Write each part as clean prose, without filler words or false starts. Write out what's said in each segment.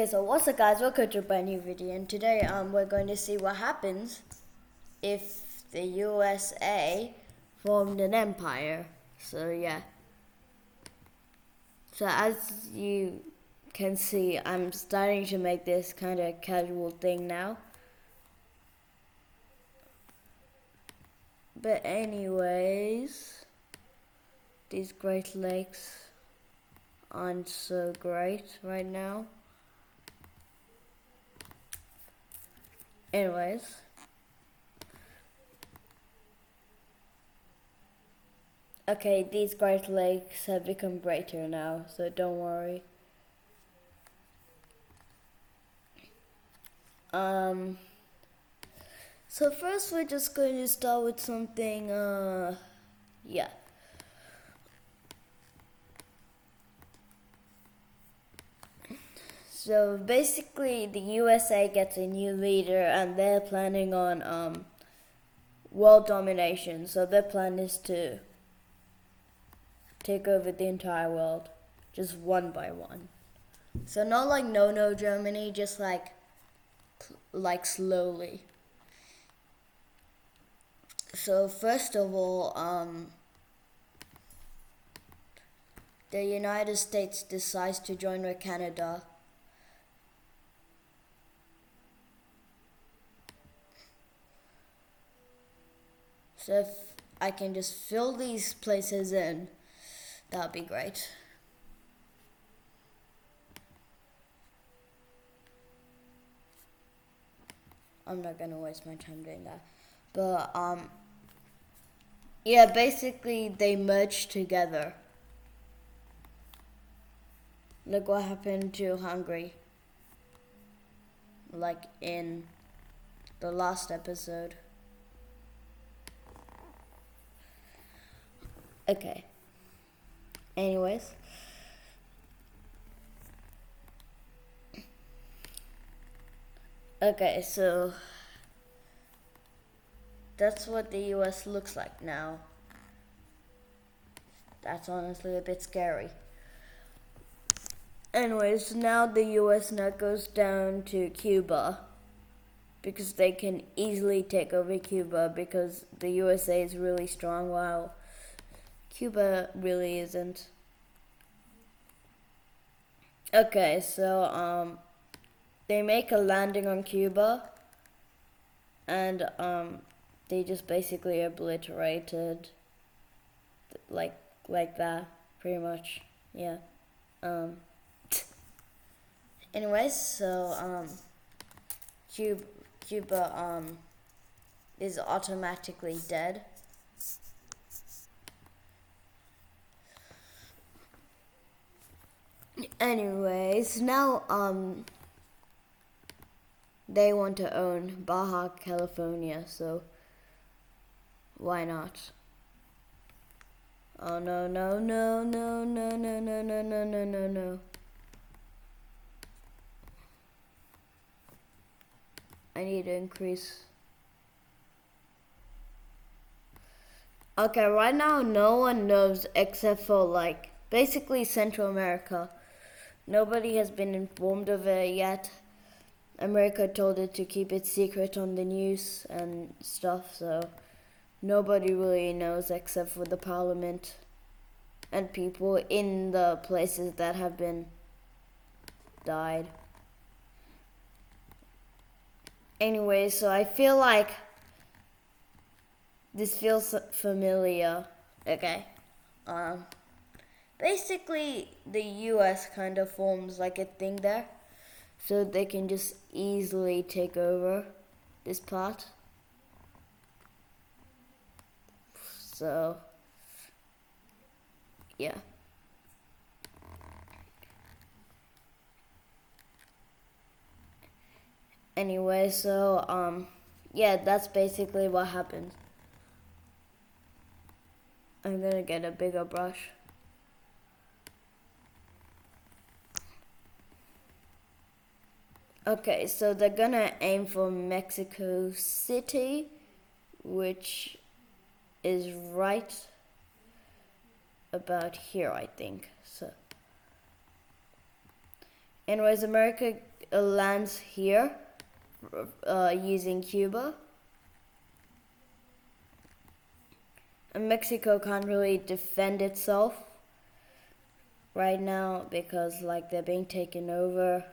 Okay, so what's up guys, welcome to a brand new video, and today we're going to see what happens if the USA formed an empire. So yeah, so as you can see, I'm starting to make this kind of casual thing now. But anyways, these Great Lakes aren't so great right now. Anyways, okay, these Great Lakes have become greater now, so don't worry. So first we're just going to start with something, yeah. So basically the USA gets a new leader and they're planning on, world domination. So their plan is to take over the entire world, just one by one. So not like no Germany, just like slowly. So first of all, the United States decides to join with Canada. So if I can just fill these places in, that would be great. I'm not gonna waste my time doing that. But yeah, basically they merged together. Look what happened to Hungary, like in the last episode. Okay. Anyways. Okay, so that's what the US looks like now. That's honestly a bit scary. Anyways, now the US now goes down to Cuba because they can easily take over Cuba because the USA is really strong while Cuba really isn't. Okay, so they make a landing on Cuba and they just basically obliterated like that pretty much. Yeah. Anyways, so Cuba is automatically dead. Anyways, now they want to own Baja California, so why not? Oh no. I need to increase. Okay, right now no one knows except for like basically Central America. Nobody has been informed of it yet. America told it to keep it secret on the news and stuff, so nobody really knows except for the parliament and people in the places that have been died. Anyway, so I feel like this feels familiar. Okay. Basically the US kind of forms like a thing there, so they can just easily take over this part. So yeah. Anyway, so yeah, that's basically what happens. I'm gonna get a bigger brush. Okay, so they're gonna aim for Mexico City, which is right about here, I think. So anyways, America lands here using Cuba. And Mexico can't really defend itself right now because like they're being taken over.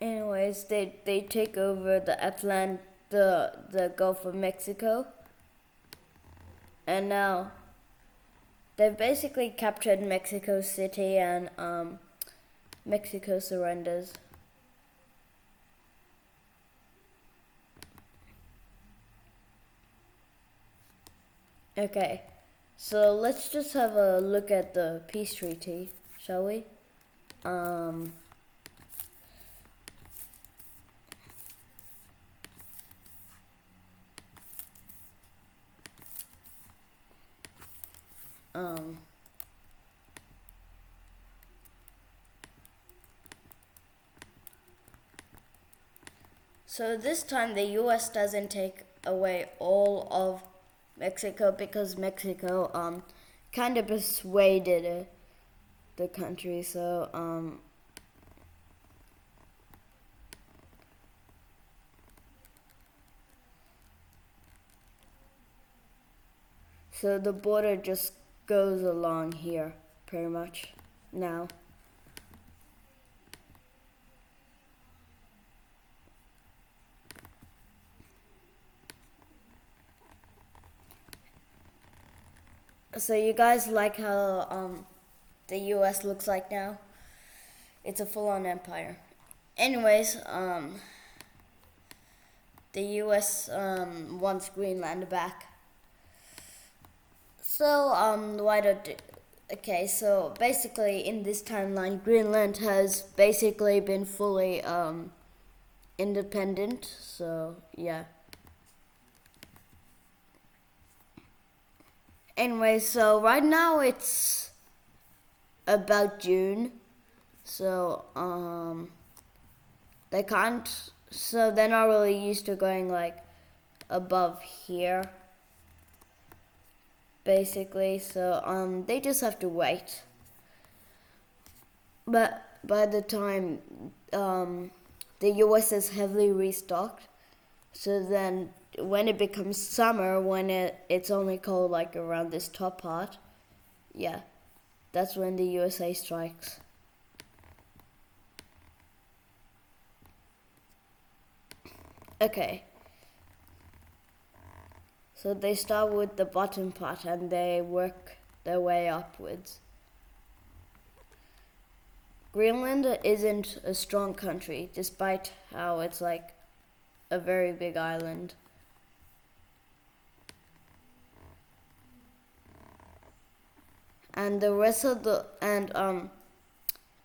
Anyways, they take over the Gulf of Mexico, and now they've basically captured Mexico City, and Mexico surrenders. Okay, so let's just have a look at the peace treaty, shall we? So this time the US doesn't take away all of Mexico because Mexico kind of persuaded the country, so so the border just goes along here pretty much now. So you guys like how the US looks like now? It's a full-on empire. Anyways, the US wants Greenland back. So why don't okay, so basically in this timeline Greenland has basically been fully independent, so yeah. Anyway, so right now it's about June, so they can't, so they're not really used to going like above here, basically, so they just have to wait. But by the time the US is heavily restocked, so then when it becomes summer, when it's only cold like around this top part, yeah, that's when the USA strikes. Okay, so they start with the bottom part and they work their way upwards. Greenland isn't a strong country, despite how it's like a very big island. And the rest of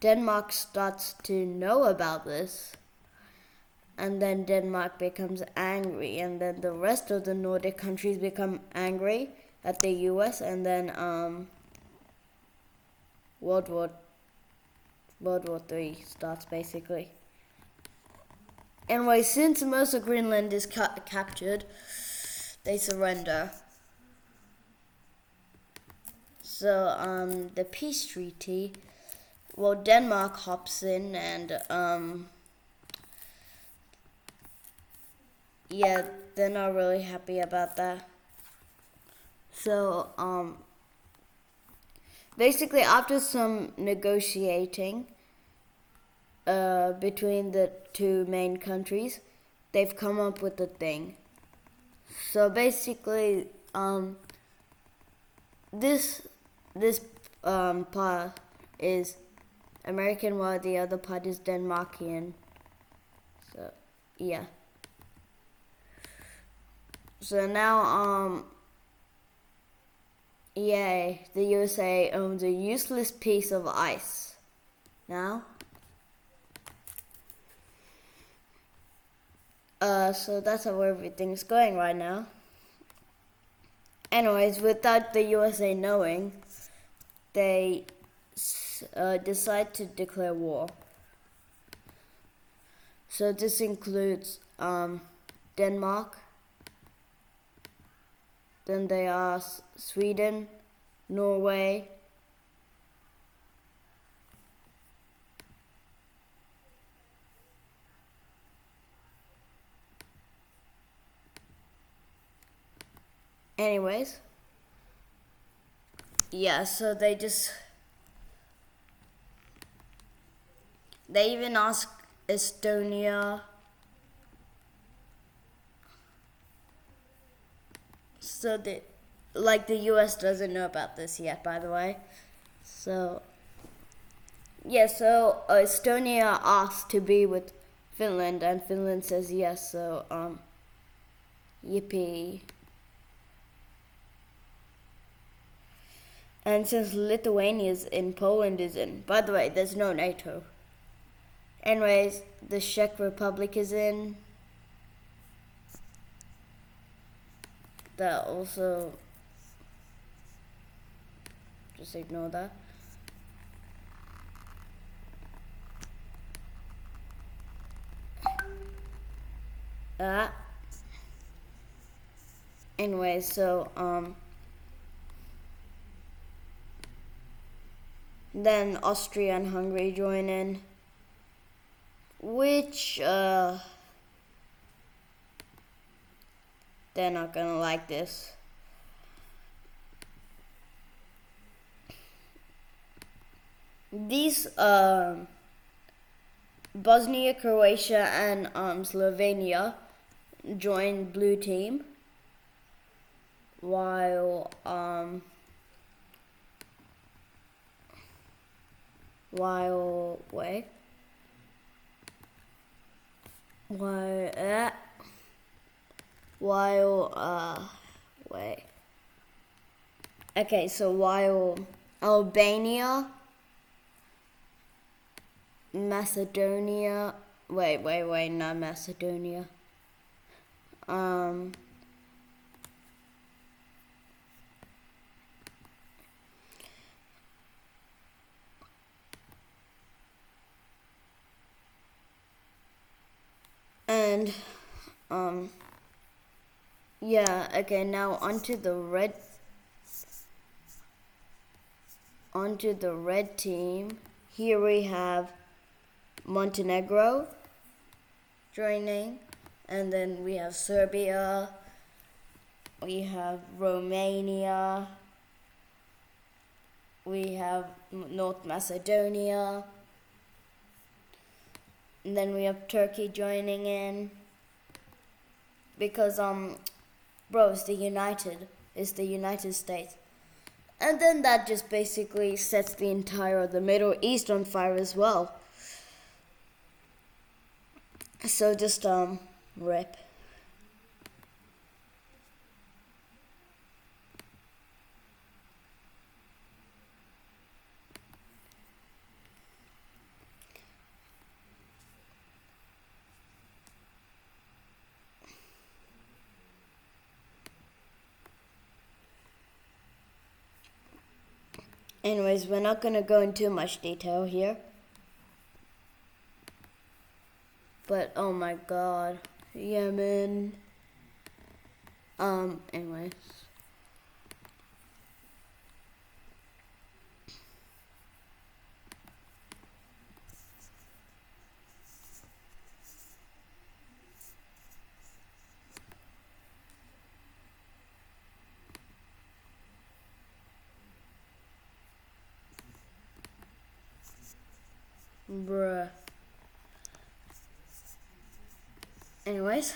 Denmark starts to know about this, and then Denmark becomes angry, and then the rest of the Nordic countries become angry at the US, and then World War III starts basically. Anyway, since most of Greenland is captured, they surrender. So the peace treaty, well, Denmark hops in, and yeah, they're not really happy about that. So basically after some negotiating between the two main countries, they've come up with a thing. So basically this part is American while the other part is Denmarkian. So yeah. So now yay, the USA owns a useless piece of ice. Now so that's how everything's going right now. Anyways, without the USA knowing, they decide to declare war. So this includes Denmark. Then they are Sweden, Norway, anyways. Yeah, so they even ask Estonia. So the US doesn't know about this yet, by the way. So yeah, so Estonia asked to be with Finland, and Finland says yes. So yippee. And since Lithuania's in, Poland is in. By the way, there's no NATO. Anyways, the Czech Republic is in. That also, just ignore that. Anyway, so then Austria and Hungary join in, which they're not gonna like this. These Bosnia, Croatia, and Slovenia joined blue team, while okay, so while Albania, Macedonia, not Macedonia. And yeah, okay, now onto the red team. Here we have Montenegro joining, and then we have Serbia, we have Romania, we have North Macedonia, and then we have Turkey joining in, because it's the United States. And then that just basically sets the entire of the Middle East on fire as well. So just rip. Anyways, we're not going to go into too much detail here. But, oh my god. Yemen. Anyways. Bruh. Anyways.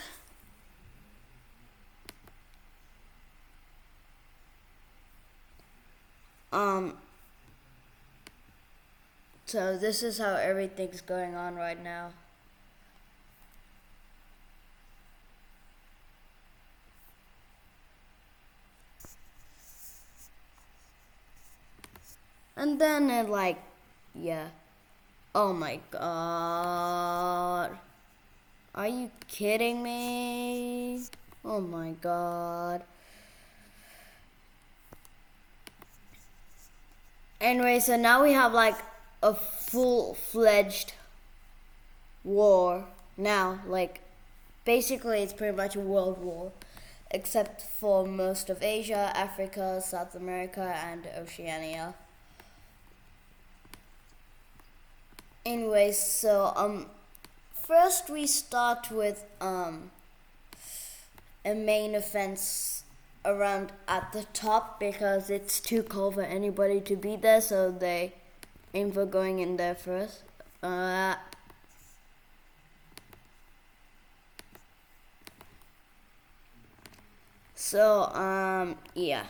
So this is how everything's going on right now. And then it yeah. Oh my god. Are you kidding me? Oh my god. Anyway, so now we have a full-fledged war now, basically it's pretty much a world war, except for most of Asia, Africa, South America, and Oceania. Anyways, so first we start with a main offense around at the top because it's too cold for anybody to be there, so they aim for going in there first. Yeah.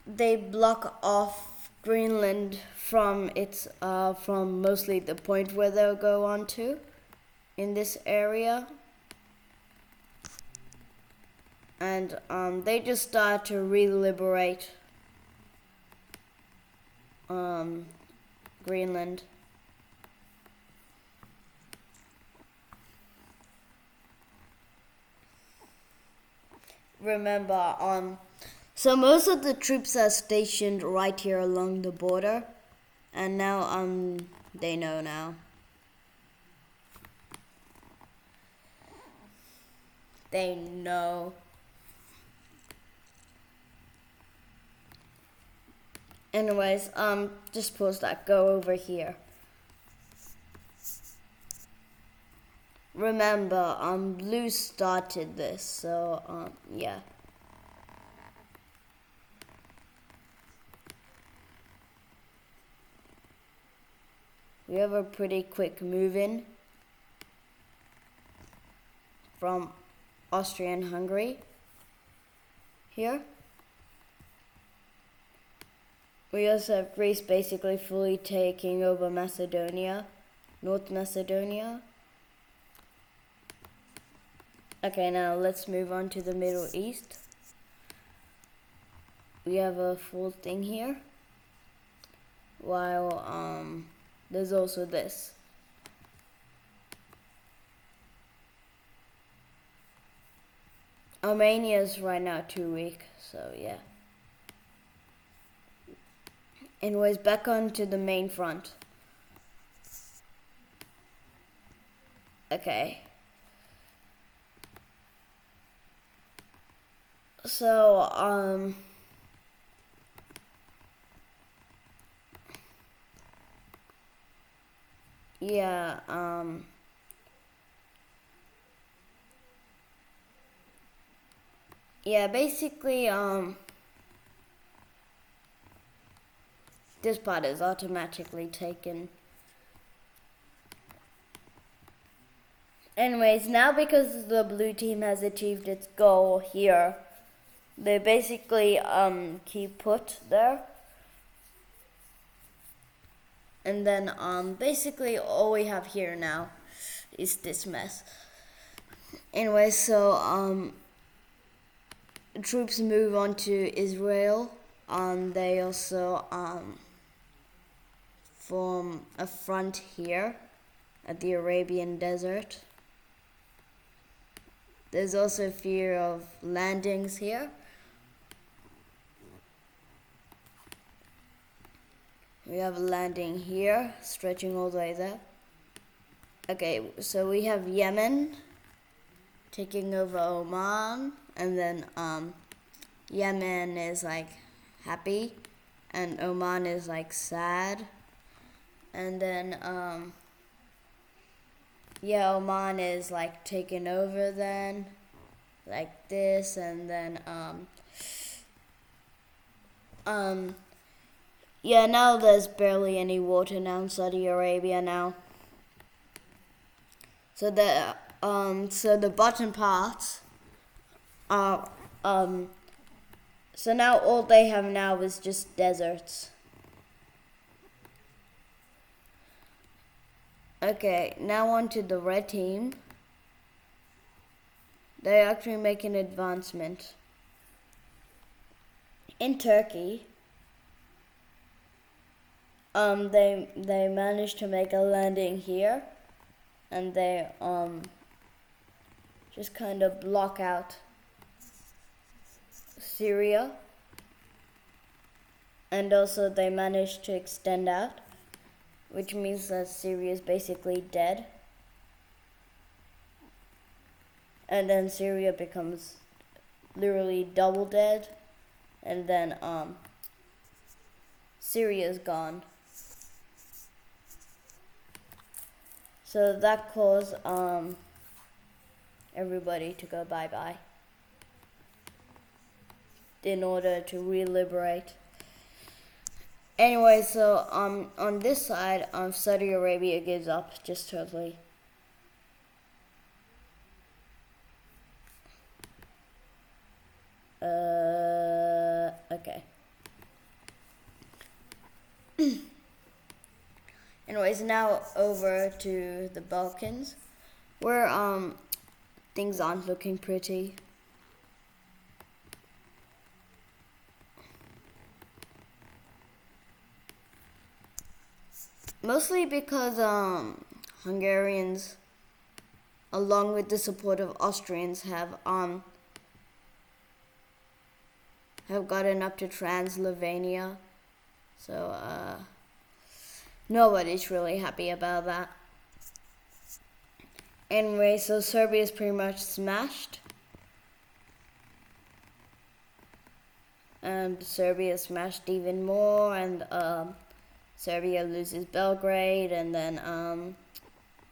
They block off Greenland from from mostly the point where they'll go on to in this area. And they just start to re-liberate Greenland. Remember, so most of the troops are stationed right here along the border, and now they know now. They know. Anyways, just pause that. Go over here. Remember, Blue started this, so, yeah. We have a pretty quick move-in from Austria and Hungary here. We also have Greece basically fully taking over Macedonia, North Macedonia. Okay, now let's move on to the Middle East. We have a full thing here, while there's also this. Armenia is right now too weak, so yeah. Anyways, back onto the main front. Okay. So, yeah, yeah, basically, this part is automatically taken. Anyways, now because the blue team has achieved its goal here, they basically keep put there. And then basically all we have here now is this mess. Anyway, so troops move on to Israel. They also form a front here at the Arabian Desert. There's also fear of landings here. We have a landing here, stretching all the way there. Okay, so we have Yemen taking over Oman, and then Yemen is like happy, and Oman is like sad. And then yeah, Oman is like taken over then, like this, and then yeah, now there's barely any water now in Saudi Arabia now. So the bottom parts are so now all they have now is just deserts. Okay, now on to the red team. They actually make an advancement. In Turkey, they managed to make a landing here, and they just kind of block out Syria. And also they managed to extend out, which means that Syria is basically dead. And then Syria becomes literally double dead, and then Syria is gone. So that caused everybody to go bye-bye in order to re-liberate. Anyway, so on this side, Saudi Arabia gives up just totally. Okay. Anyways, now over to the Balkans, where things aren't looking pretty. Mostly because Hungarians, along with the support of Austrians, have gotten up to Transylvania. So nobody's really happy about that. Anyway, so Serbia's pretty much smashed. And Serbia smashed even more, and Serbia loses Belgrade, and then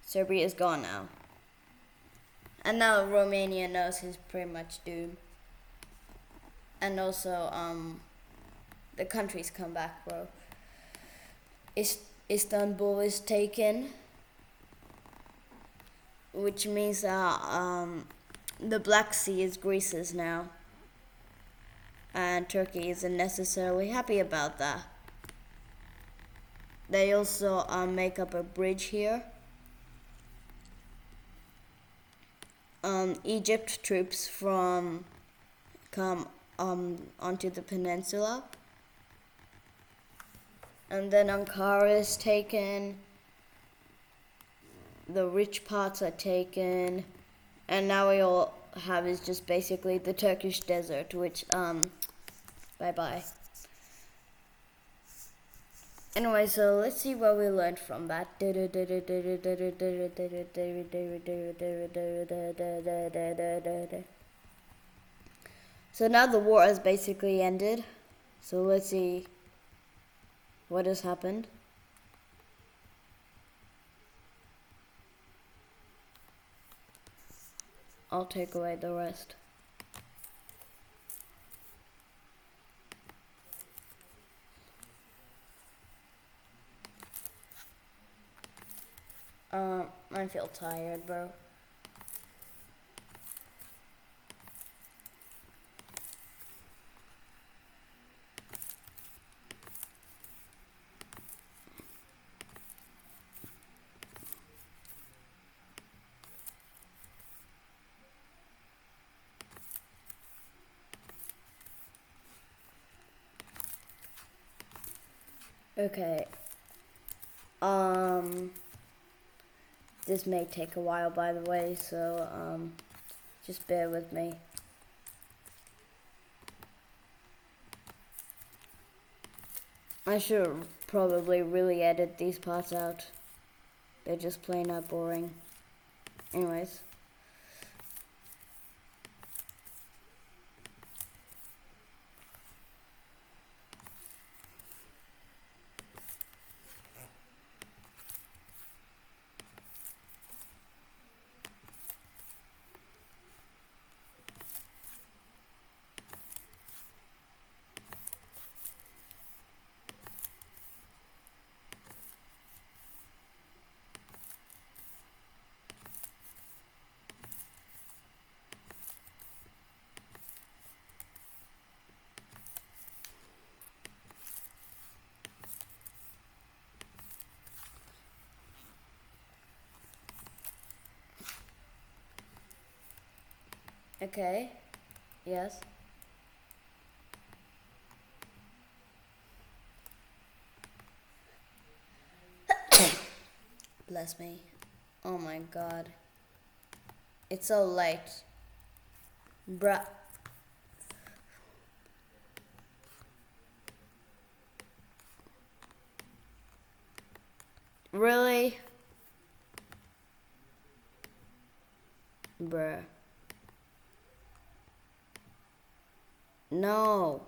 Serbia is gone now. And now Romania knows he's pretty much doomed. And also, the country's come back, bro. Istanbul is taken, which means that the Black Sea is Greece's now. And Turkey isn't necessarily happy about that. They also make up a bridge here. Egypt troops come onto the peninsula. And then Ankara is taken. The rich parts are taken. And now we all have is just basically the Turkish desert, which, bye-bye. Anyway, so let's see what we learned from that. So now the war has basically ended. So let's see what has happened. I'll take away the rest. I feel tired, bro. Okay. This may take a while, by the way, so just bear with me. I should probably really edit these parts out. They're just plain out boring. Anyways. Okay. Yes. Bless me. Oh my god. It's so late. Bruh. Really? Bruh. No.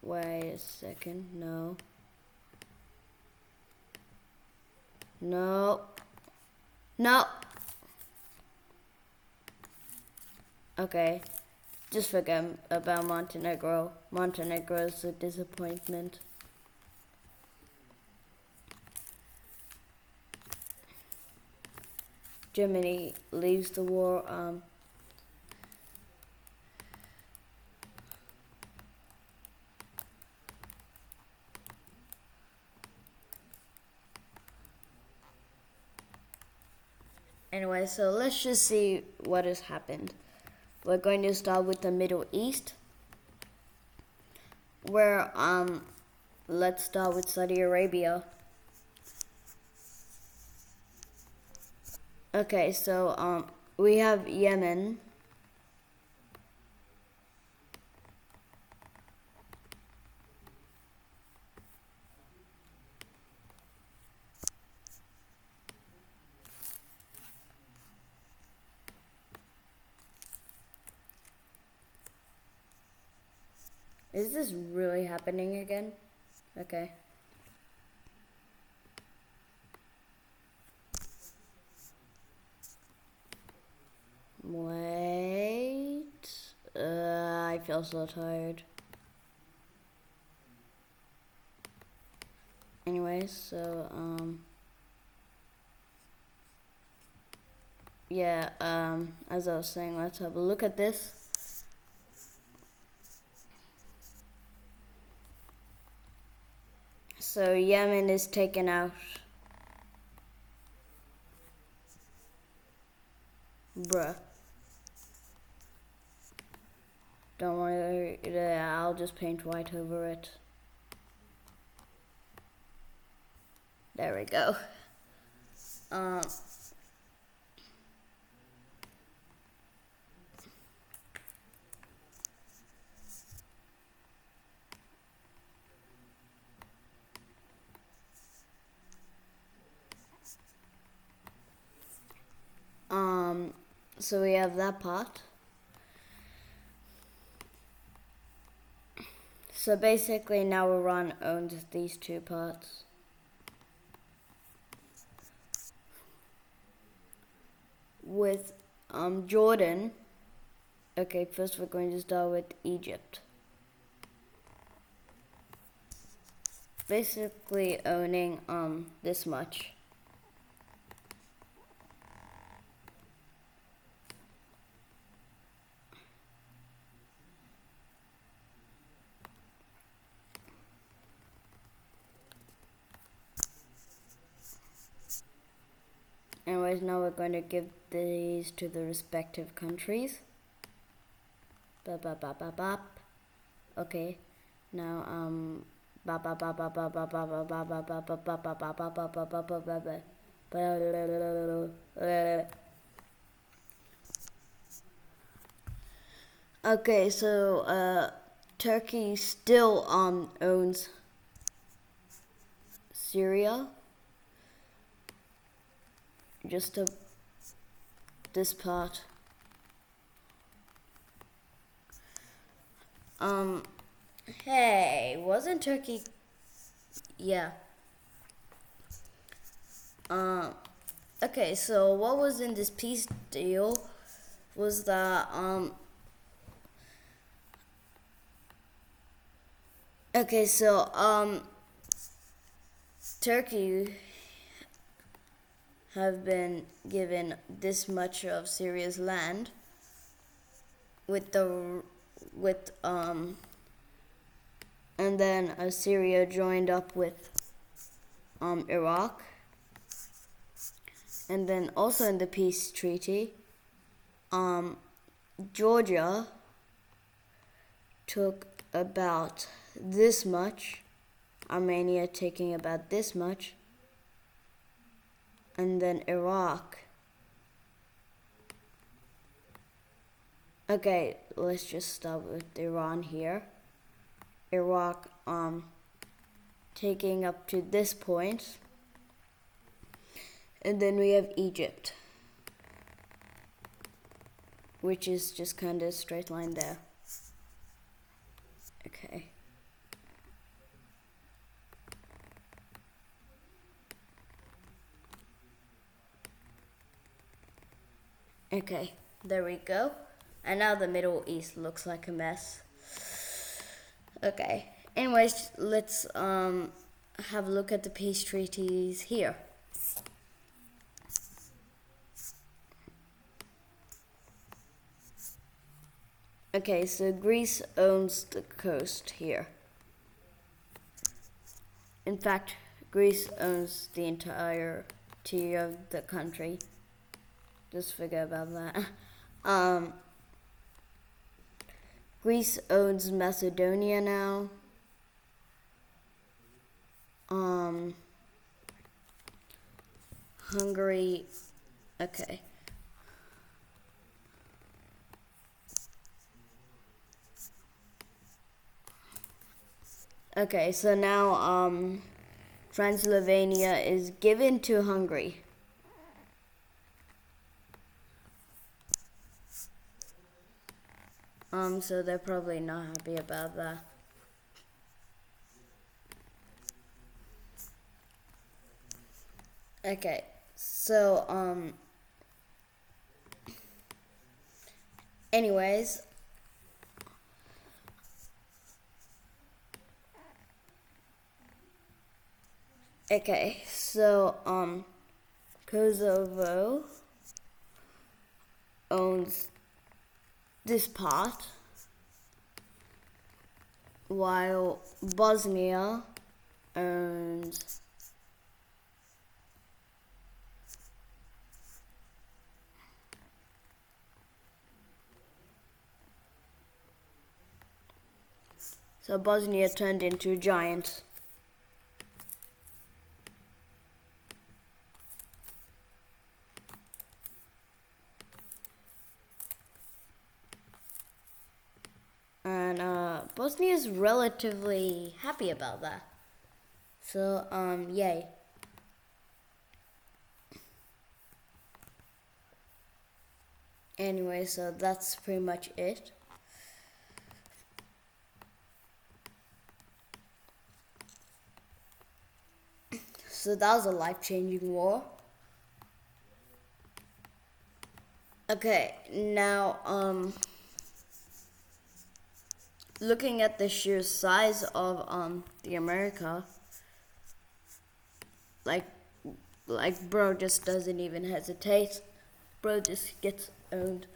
Wait a second. No. No. No. Okay. Just forget about Montenegro. Montenegro is a disappointment. Germany leaves the war. Anyway, so let's just see what has happened. We're going to start with the Middle East, where let's start with Saudi Arabia. Okay, so we have Yemen. Is this really happening again? Okay. Wait. I feel so tired. Anyways, so, yeah, as I was saying, let's have a look at this. So Yemen is taken out. Bruh. Don't worry, I'll just paint white over it. There we go. So we have that part. So basically now Iran owns these two parts. With Jordan. Okay, first we're going to start with Egypt. Basically owning this much. Anyways, now we're going to give these to the respective countries. Bop, bop, bop, bop, bop. Okay, now bop, bop, bop, bop, bop, bop, bop, bop, bop, bop, bop, bop, bop, bop, bop, bop, bop, bop, bop, bop. Okay, so Turkey still owns Syria. Just this part. Hey, wasn't Turkey? Yeah. Okay, so what was in this peace deal was that okay, so Turkey have been given this much of Syria's land and then Syria joined up with Iraq, and then also in the peace treaty Georgia took about this much, Armenia taking about this much, and then Iraq. Okay, let's just start with Iran here. Iraq taking up to this point. And then we have Egypt, which is just kind of a straight line there. Okay. Okay, there we go. And now the Middle East looks like a mess. Okay. Anyways, let's have a look at the peace treaties here. Okay, so Greece owns the coast here. In fact, Greece owns the entirety of the country. Just forget about that. Greece owns Macedonia now. Hungary, okay. Okay, so now Transylvania is given to Hungary. So they're probably not happy about that. Okay, so anyways, okay, so Kosovo owns this part, while Bosnia owns so Bosnia turned into a giant. And Bosnia is relatively happy about that. So, yay. Anyway, so that's pretty much it. So that was a life-changing war. Okay, now, looking at the sheer size of the America, like bro just doesn't even hesitate. Bro just gets owned.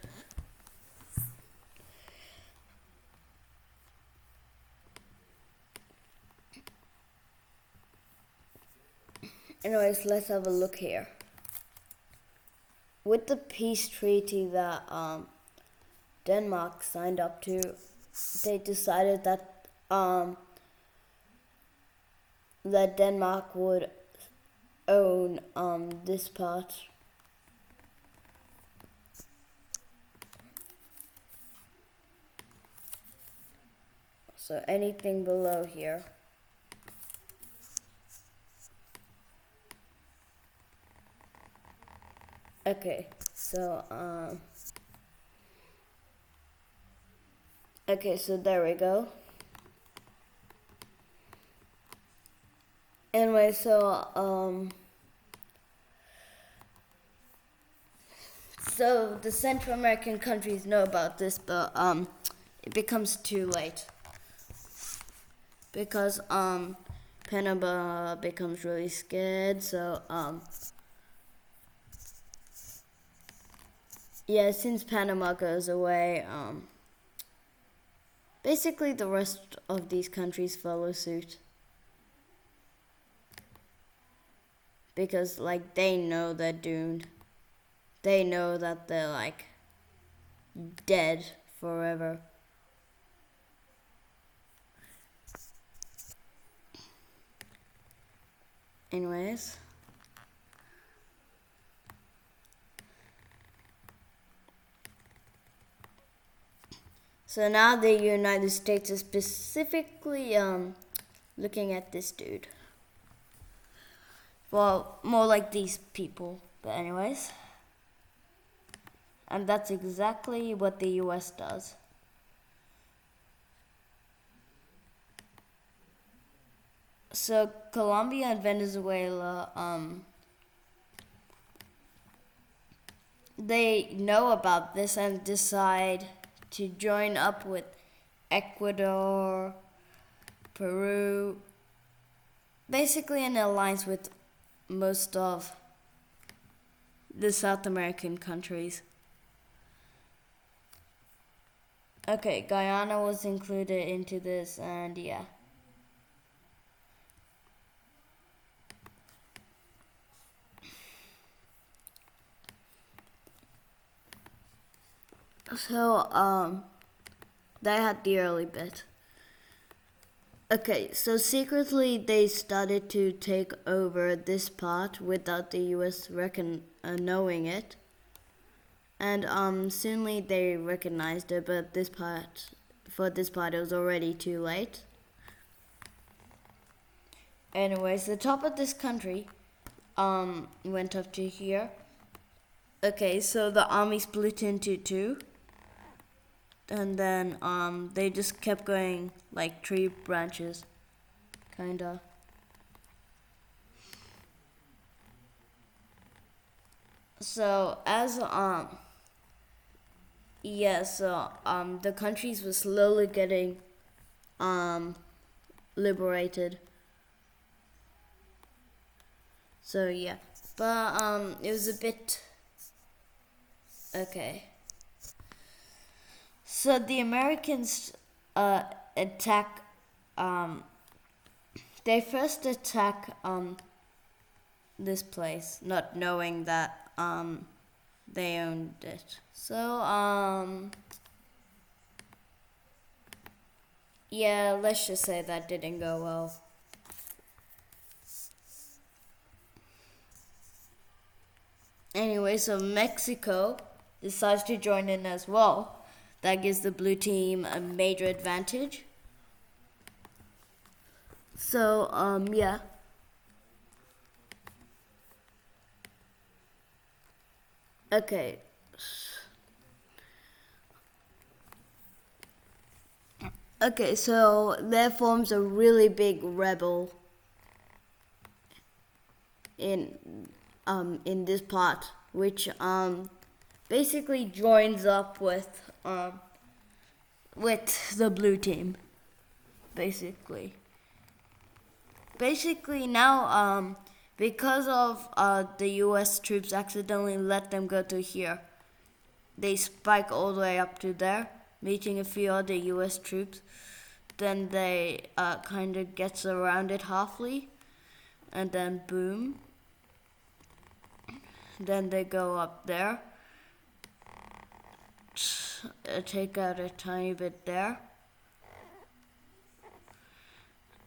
Anyways, let's have a look here. With the peace treaty that Denmark signed up to, they decided that that Denmark would own this part. So anything below here. Okay, so okay, so there we go. Anyway, so so the Central American countries know about this, but it becomes too late because Panama becomes really scared. So yeah, since Panama goes away, basically the rest of these countries follow suit. Because, like, they know they're doomed. They know that they're, like, dead forever. Anyways. So now the United States is specifically looking at this dude. Well, more like these people, but anyways. And that's exactly what the US does. So Colombia and Venezuela, they know about this and decide to join up with Ecuador, Peru, basically an alliance with most of the South American countries. Okay, Guyana was included into this, and yeah. So, they had the early bit. Okay, so secretly they started to take over this part without the US knowing it. And soonly they recognized it, but for this part it was already too late. Anyways, the top of this country went up to here. Okay, so the army split into two. And then they just kept going like tree branches, kinda. So as the countries were slowly getting liberated. So yeah, but it was a bit okay. So the Americans attack. They first attack this place, not knowing that they owned it. So yeah, let's just say that didn't go well. Anyway, so Mexico decides to join in as well. That gives the blue team a major advantage. So, yeah. Okay. Okay, so there forms a really big rebel in this part, which basically joins up with the blue team. Basically now because of the US troops accidentally let them go to here, they spike all the way up to there, meeting a few other US troops. Then they kind of get surrounded halfly, and then boom. Then they go up there, take out a tiny bit there,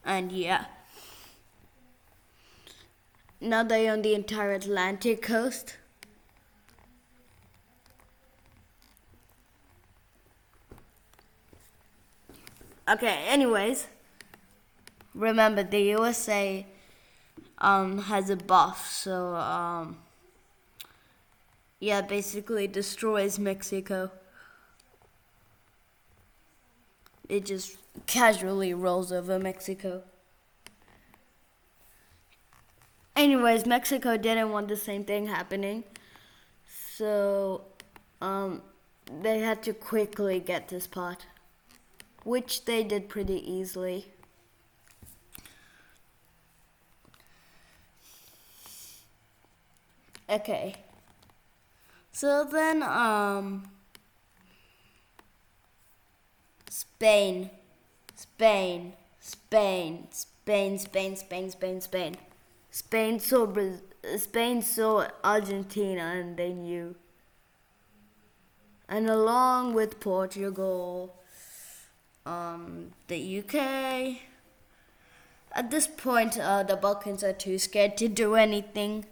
and yeah. Now they own the entire Atlantic coast. Okay, anyways, remember the USA has a buff, so yeah, basically destroys Mexico. It just casually rolls over Mexico. Anyways, Mexico didn't want the same thing happening, so they had to quickly get this part, which they did pretty easily. Okay. So then Spain. Spain saw Argentina and they knew. And along with Portugal, the UK. At this point, the Balkans are too scared to do anything.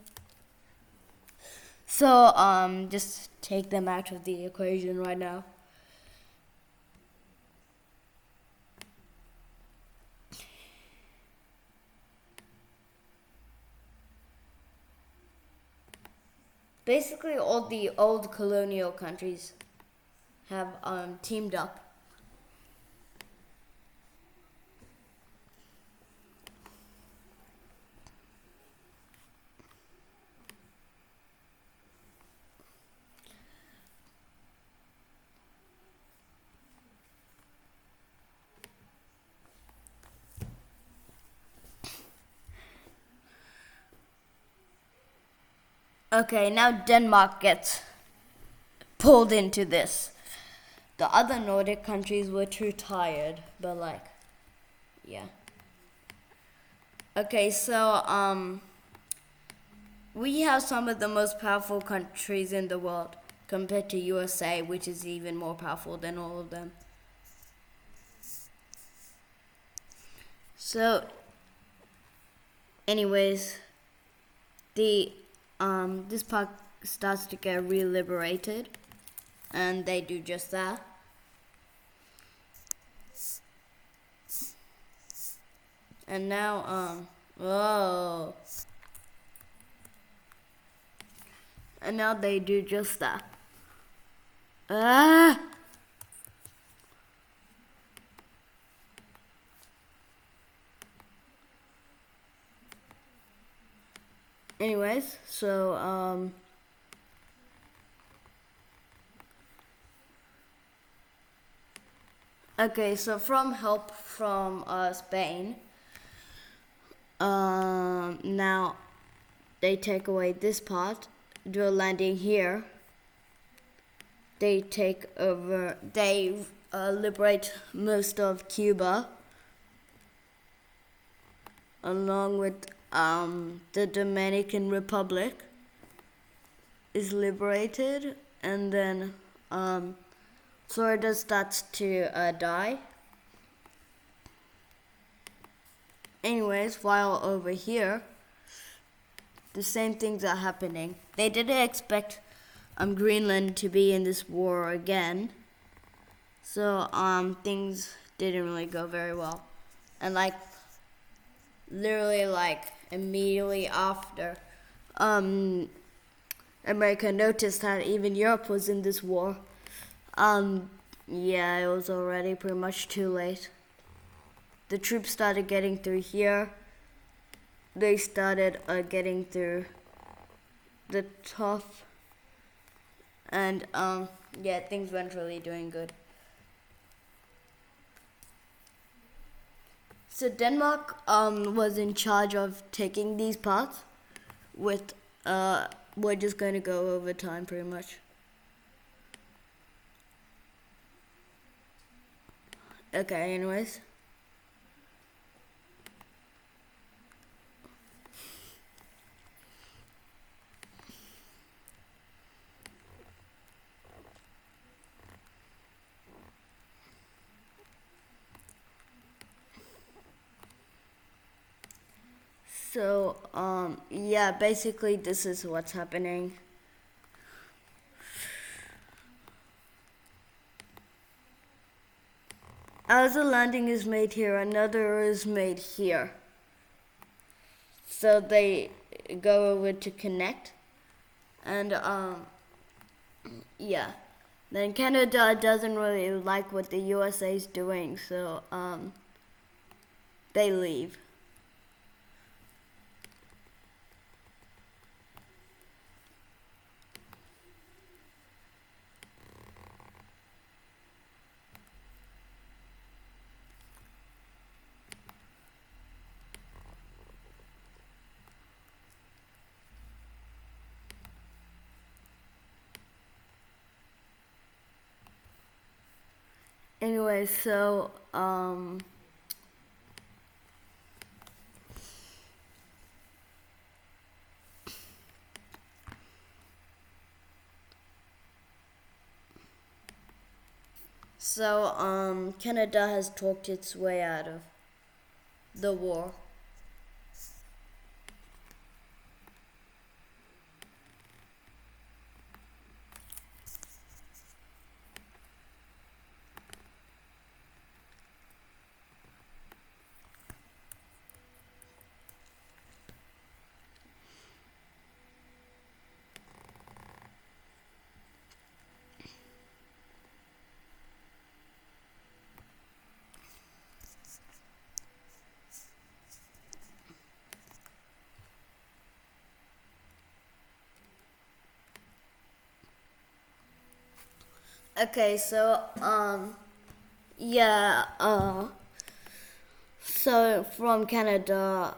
So, just take them out of the equation right now. basically all the old colonial countries have teamed up. Okay, now Denmark gets pulled into this. The other Nordic countries were too tired, but like, yeah. Okay, so we have some of the most powerful countries in the world compared to USA, which is even more powerful than all of them. So, anyways, the this part starts to get re-liberated, and they do just that. And now, whoa. And now they do just that. Ah! Anyways, so, okay, so from help from Spain, now they take away this part, do a landing here. They take over, they liberate most of Cuba, along with the Dominican Republic is liberated, and then Florida starts to die. Anyways, while over here, the same things are happening. They didn't expect Greenland to be in this war again, so things didn't really go very well. And like literally like immediately after, America noticed that even Europe was in this war. Yeah, it was already pretty much too late. The troops started getting through here. They started getting through the top. And yeah, things weren't really doing good. So Denmark was in charge of taking these parts with we're just going to go over time pretty much. Okay, anyways. So, yeah, basically this is what's happening. As a landing is made here, another is made here. So they go over to connect, and yeah. Then Canada doesn't really like what the USA is doing, so they leave. Anyway, so Canada has talked its way out of the war. Okay, so yeah, so from Canada,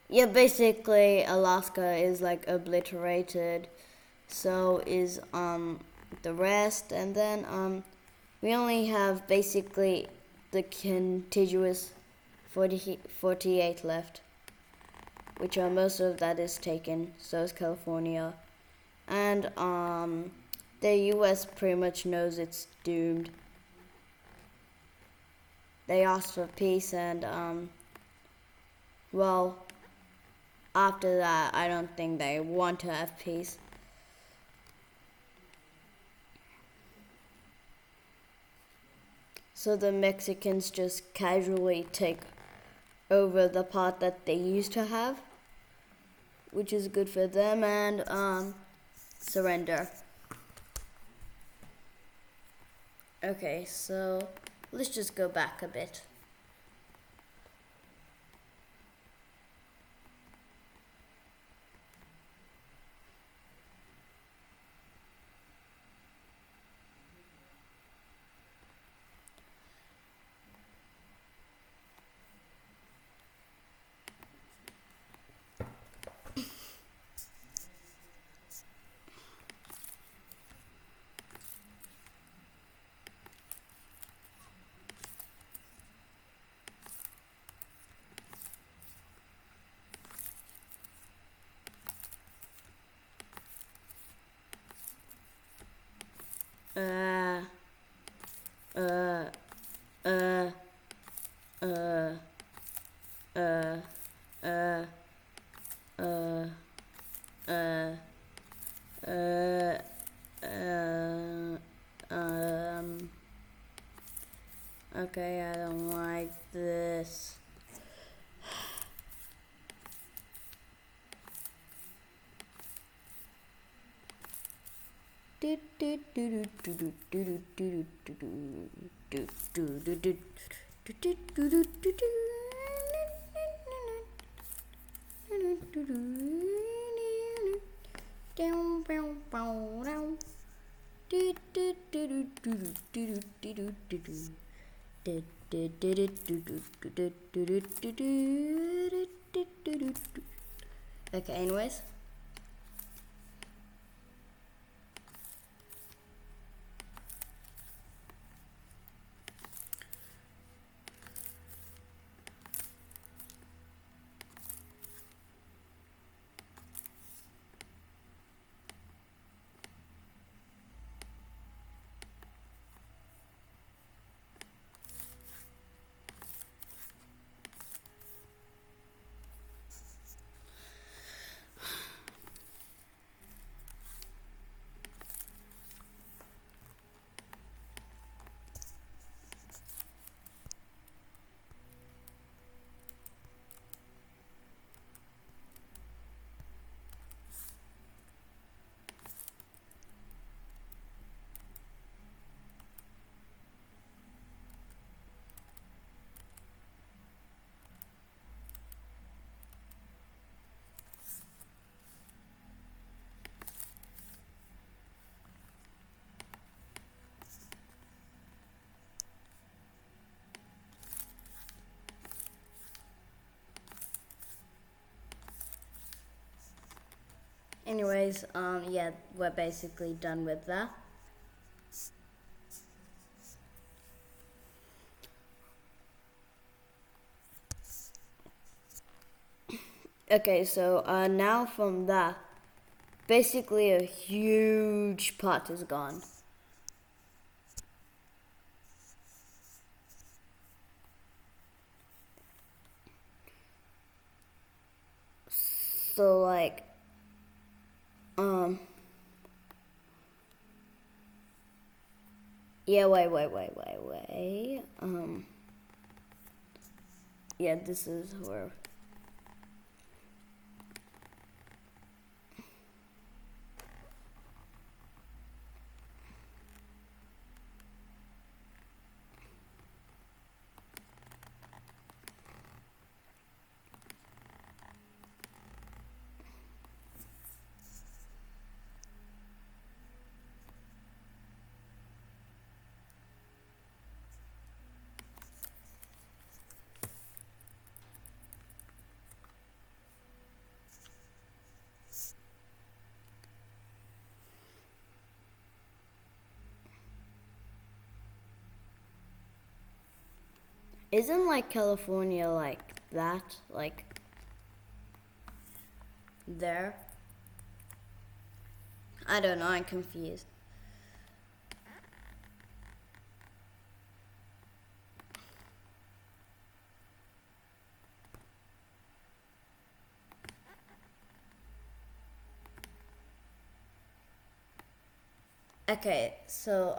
yeah, basically Alaska is like obliterated. So is the rest, and then we only have basically the contiguous 48 left, which are most of that is taken. So is California, and the U.S. pretty much knows it's doomed. They asked for peace, and well, after that, I don't think they want to have peace. So the Mexicans just casually take over the part that they used to have, which is good for them, and surrender. Okay, so let's just go back a bit. Uh, uh, uh, uh, uh, uh, uh, uh, uh, okay, I don't like this. Okay, anyways. Anyways, yeah, we're basically done with that. Okay, so now from that, basically a huge part is gone. So like, yeah, wait. Yeah, this is where. Isn't like California like that? Like there? I don't know, I'm confused. Okay, so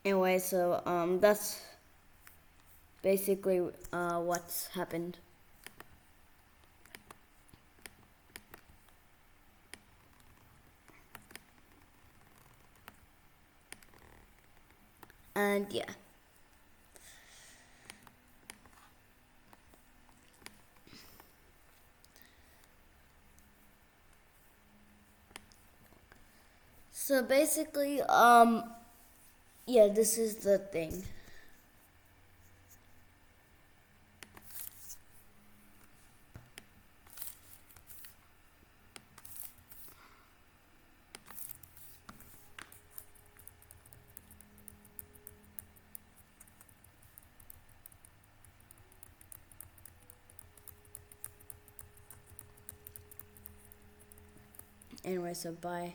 anyway, so that's basically what's happened. And yeah. So basically, yeah, this is the thing. Anyway, so bye.